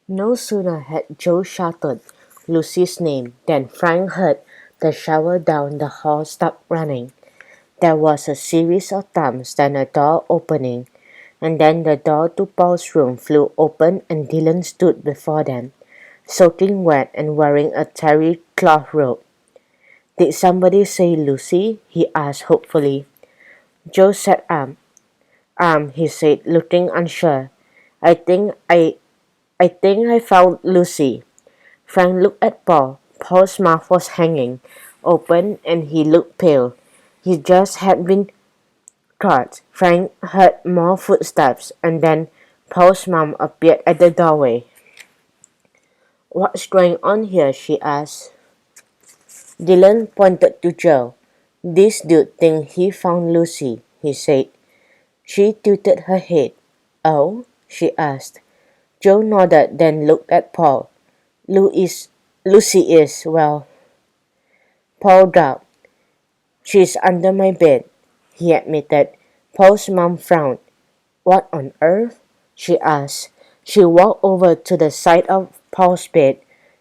No sooner had Joe shouted Lucy's name than Frank heard the shower down the hall stop running. There was a series of thumps, then a door opening, and then the door to Paul's room flew open and Dylan stood before them, soaking wet and wearing a terry cloth robe. Did somebody say Lucy? He asked hopefully. Joe sat up. He said, looking unsure. I think I found Lucy. Frank looked at Paul. Paul's mouth was hanging open and he looked pale. He just had been caught. Frank heard more footsteps and then Paul's mom appeared at the doorway. What's going on here? She asked. Dylan pointed to Joe. This dude thinks he found Lucy, he said. She tilted her head. Oh? She asked. Joe nodded, then looked at Paul. Lucy is, well, Paul gulped. She's under my bed, he admitted. Paul's mom frowned. What on earth? She asked. She walked over to the side of Paul's bed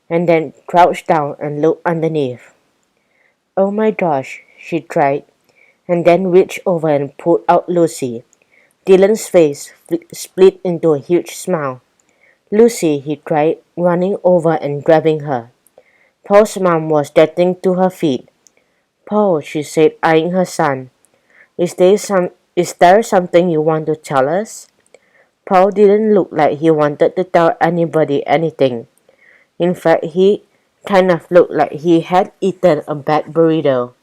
and then crouched down and looked underneath. Oh my gosh, she cried, and then reached over and pulled out Lucy. Dylan's face split into a huge smile. Lucy, he cried, running over and grabbing her. Paul's mom was getting to her feet. Paul, she said, eyeing her son, is there something you want to tell us? Paul didn't look like he wanted to tell anybody anything. In fact, he kind of looked like he had eaten a bad burrito.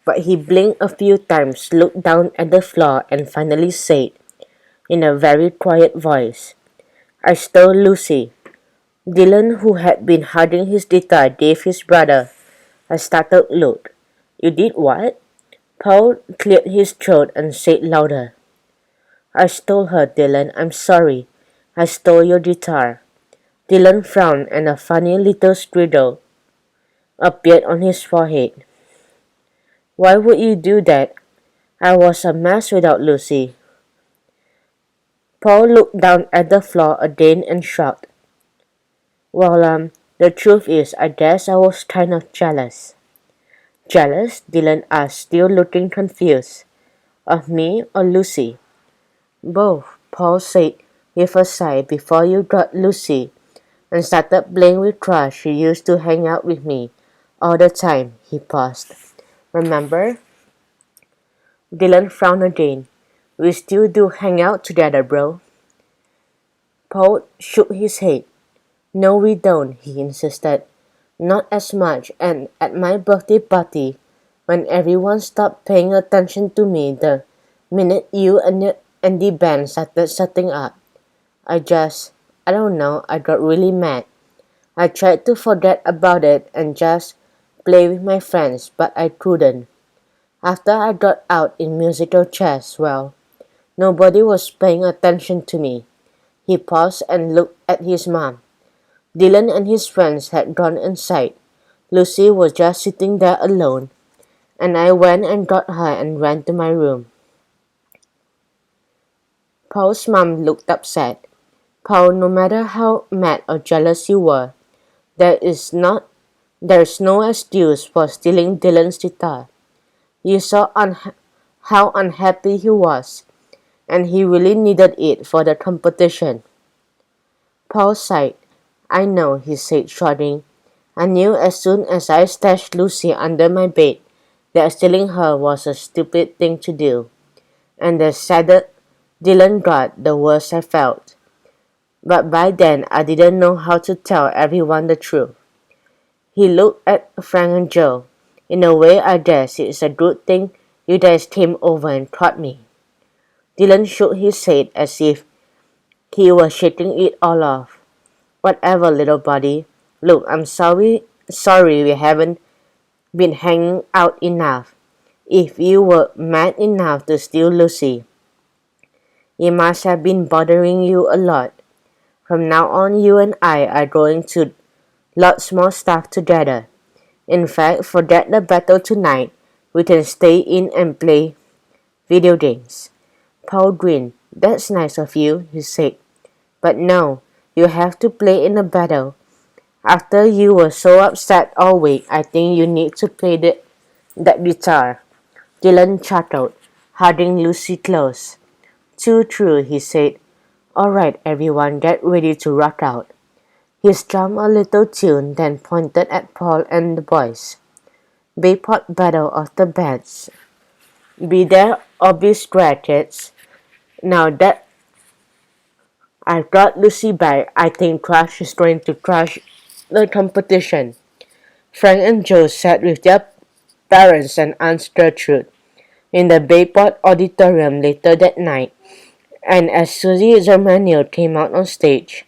But he blinked a few times, looked down at the floor, and finally said, in a very quiet voice, I stole Lucy. Dylan, who had been hugging his guitar, gave his brother a startled look. You did what? Paul cleared his throat and said louder. I stole her, Dylan. I'm sorry. I stole your guitar. Dylan frowned and a funny little squiggle appeared on his forehead. Why would you do that? I was a mess without Lucy. Paul looked down at the floor again and shrugged. Well, the truth is, I guess I was kind of jealous. Jealous? Dylan asked, still looking confused. Of me or Lucy? Both, Paul said with a sigh. Before you got Lucy and started playing with Crush, she used to hang out with me all the time. He paused. Remember? Dylan frowned again. We still do hang out together, bro. Paul shook his head. No, we don't, he insisted. Not as much, and at my birthday party, when everyone stopped paying attention to me the minute you and the band started setting up, I don't know, I got really mad. I tried to forget about it and just play with my friends, but I couldn't. After I got out in musical chairs, well, nobody was paying attention to me. He paused and looked at his mom. Dylan and his friends had gone inside. Lucy was just sitting there alone, and I went and got her and ran to my room. Paul's mom looked upset. Paul, no matter how mad or jealous you were, there's no excuse for stealing Dylan's guitar. You saw how unhappy he was, and he really needed it for the competition. Paul sighed. I know, he said, shrugging. I knew as soon as I stashed Lucy under my bed that stealing her was a stupid thing to do. And the sadder Dylan got, the worse I felt. But by then, I didn't know how to tell everyone the truth. He looked at Frank and Joe. In a way, I guess it's a good thing you guys came over and caught me. Dylan shook his head as if he was shaking it all off. Whatever, little buddy. Look, I'm sorry we haven't been hanging out enough. If you were mad enough to steal Lucy, it must have been bothering you a lot. From now on, you and I are going to lots more stuff together. In fact, forget the battle tonight. We can stay in and play video games. Paul grinned. That's nice of you, he said. But no, You have to play in a battle. After you were so upset all week, I think you need to play that guitar. Dylan chuckled, hugging Lucy close. Too true, he said. All right, everyone, get ready to rock out. He strummed a little tune, then pointed at Paul and the boys. Bayport Battle of the Bands. Be there or be square, kids. Now that I've got Lucy back, I think Crush is going to crush the competition. Frank and Joe sat with their parents and Aunt Gertrude in the Bayport Auditorium later that night, and as Susie Germaniel came out on stage,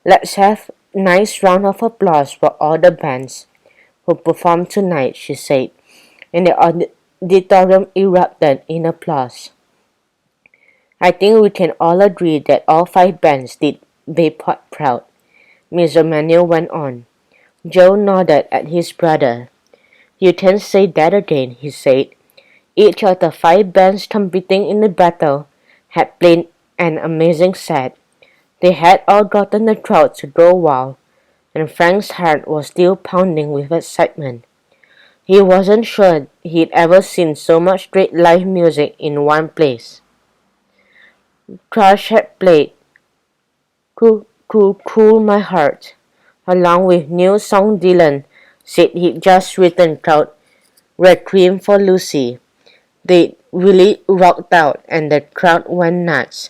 let's have a nice round of applause for all the bands who performed tonight, she said, and the auditorium erupted in applause. I think we can all agree that all 5 bands did Bayport proud, Miss Germaniel went on. Joe nodded at his brother. You can say that again, he said. Each of the 5 bands competing in the battle had played an amazing set. They had all gotten the crowd to go wild, and Frank's heart was still pounding with excitement. He wasn't sure he'd ever seen so much great live music in one place. Crush had played Cool, Cool, Cool My Heart, along with new song Dylan said he'd just written called Requiem for Lucy. They really rocked out and the crowd went nuts.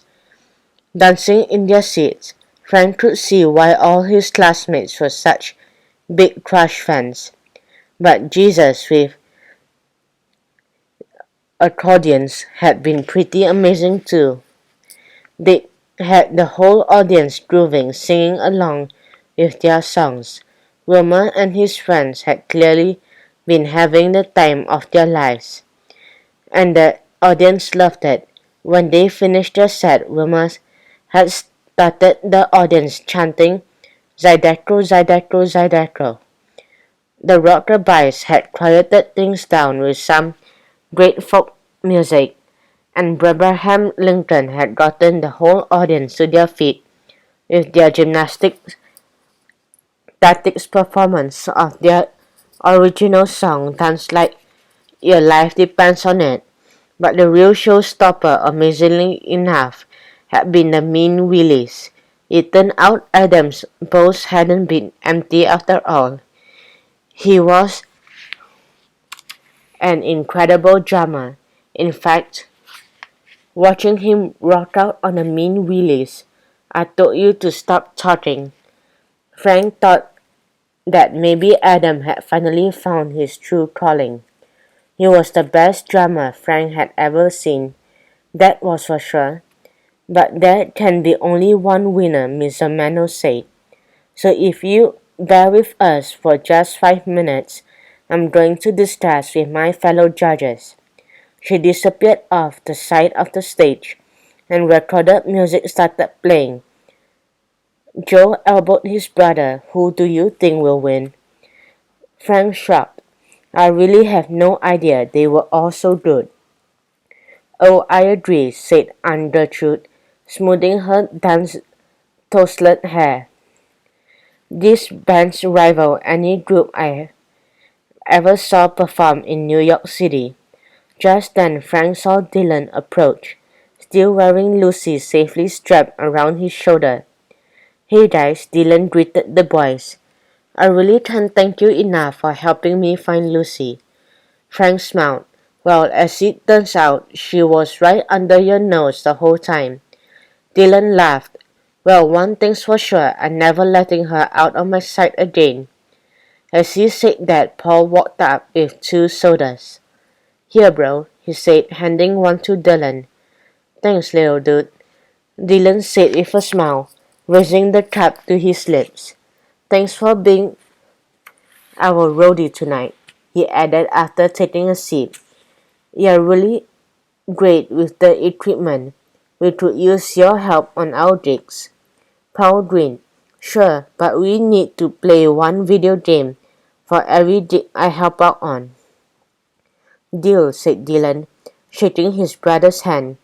Dancing in their seats, Frank could see why all his classmates were such big Crush fans. But Jesus with accordions had been pretty amazing too. They had the whole audience grooving, singing along with their songs. Wilmer and his friends had clearly been having the time of their lives, and the audience loved it. When they finished their set, Wilmer had started the audience chanting Zydeco, Zydeco, Zydeco. The rockabys had quieted things down with some great folk music, and Abraham Lincoln had gotten the whole audience to their feet with their gymnastics tactics performance of their original song Dance Like Your Life Depends on It. But the real showstopper, amazingly enough, had been the Mean Wheelies. It turned out Adam's boast hadn't been empty after all. He was an incredible drummer. In fact, watching him rock out on the Mean Wheelies, I told you to stop talking. Frank thought that maybe Adam had finally found his true calling. He was the best drummer Frank had ever seen, that was for sure. But there can be only one winner, Mr. Mano said. So if you bear with us for just 5 minutes, I'm going to discuss with my fellow judges. She disappeared off the side of the stage, and recorded music started playing. Joe elbowed his brother. Who do you think will win? Frank shrugged. I really have no idea. They were all so good. Oh, I agree, said Aunt Gertrude, smoothing her tousled hair. These bands rival any group I ever saw perform in New York City. Just then Frank saw Dylan approach, still wearing Lucy safely strapped around his shoulder. Hey guys, Dylan greeted the boys. I really can't thank you enough for helping me find Lucy. Frank smiled. Well, as it turns out, she was right under your nose the whole time. Dylan laughed. Well, one thing's for sure, I'm never letting her out of my sight again. As he said that, Paul walked up with 2 sodas. Here, bro, he said, handing one to Dylan. Thanks, little dude, Dylan said with a smile, raising the cup to his lips. Thanks for being our roadie tonight, he added after taking a sip. You're really great with the equipment. We could use your help on our gigs. Paul grinned. Sure, but we need to play one video game for every gig I help out on. Deal, said Dylan, shaking his brother's hand.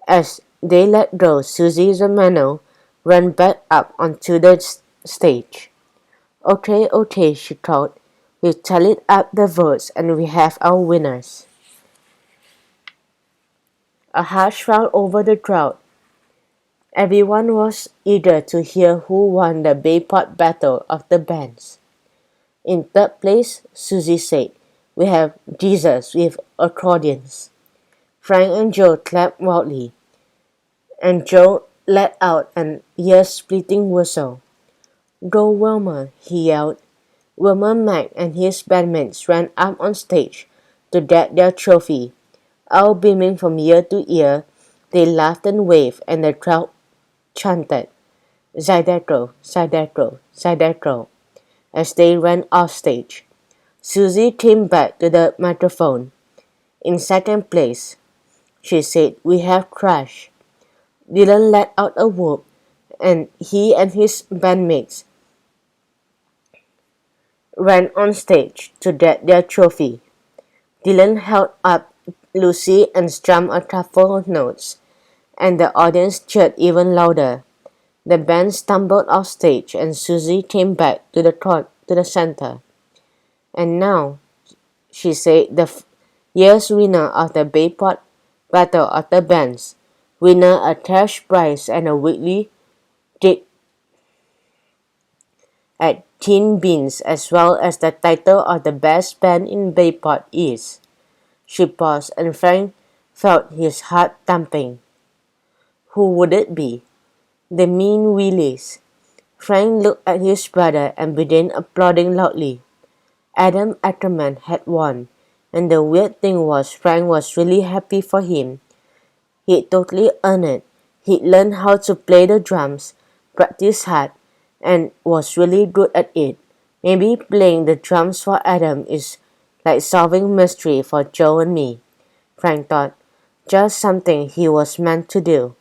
As they let go, Susie Romano ran back up onto the stage. Okay, okay, she thought. We've tallied up the votes and we have our winners. A hush fell over the crowd. Everyone was eager to hear who won the Bayport Battle of the Bands. In third place, Susie said, we have Jesus with accordions. Frank and Joe clapped wildly, and Joe let out an ear-splitting whistle. Go Wilmer, he yelled. Wilmer Mack and his bandmates ran up on stage to get their trophy. All beaming from ear to ear, they laughed and waved, and the crowd chanted, Zydeco, Zydeco, Zydeco, as they ran off stage. Susie came back to the microphone. In second place, she said, we have Crash. Dylan let out a whoop, and he and his bandmates ran on stage to get their trophy. Dylan held up Lucy and strummed a couple of notes, and the audience cheered even louder. The band stumbled off stage, and Susie came back to the center. And now, she said, the year's winner of the Bayport Battle of the Bands, winner a cash prize and a weekly gig at Tin Beans, as well as the title of the best band in Bayport is. She paused, and Frank felt his heart thumping. Who would it be? The Mean Wheelies. Frank looked at his brother and began applauding loudly. Adam Ackerman had won, and the weird thing was Frank was really happy for him. He'd totally earned it. He'd learned how to play the drums, practiced hard, and was really good at it. Maybe playing the drums for Adam is like solving mystery for Joe and me, Frank thought. Just something he was meant to do.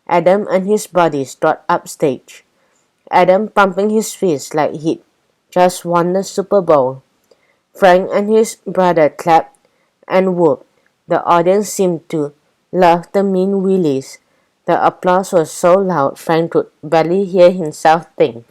Adam and his buddies got upstage. Adam pumping his fist like he'd just won the Super Bowl. Frank and his brother clapped and whooped. The audience seemed to love the Mean Wheelies. The applause was so loud Frank could barely hear himself think.